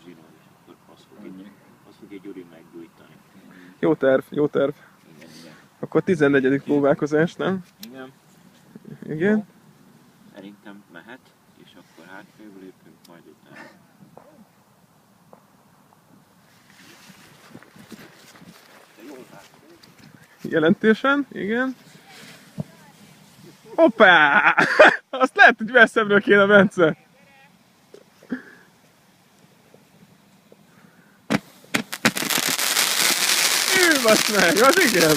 zsinór, és akkor az fog egy urin meggyújtani. Jó terv, jó terv. Igen, igen. Akkor 14. próbálkozás, nem? Igen. Igen. Jó. Szerintem mehet, és akkor hátrébb lépünk, majd utána. Jelentősen, igen. Hoppá! Azt lehet, hogy messzebbről kéne, Bence. Basz meg, az igen!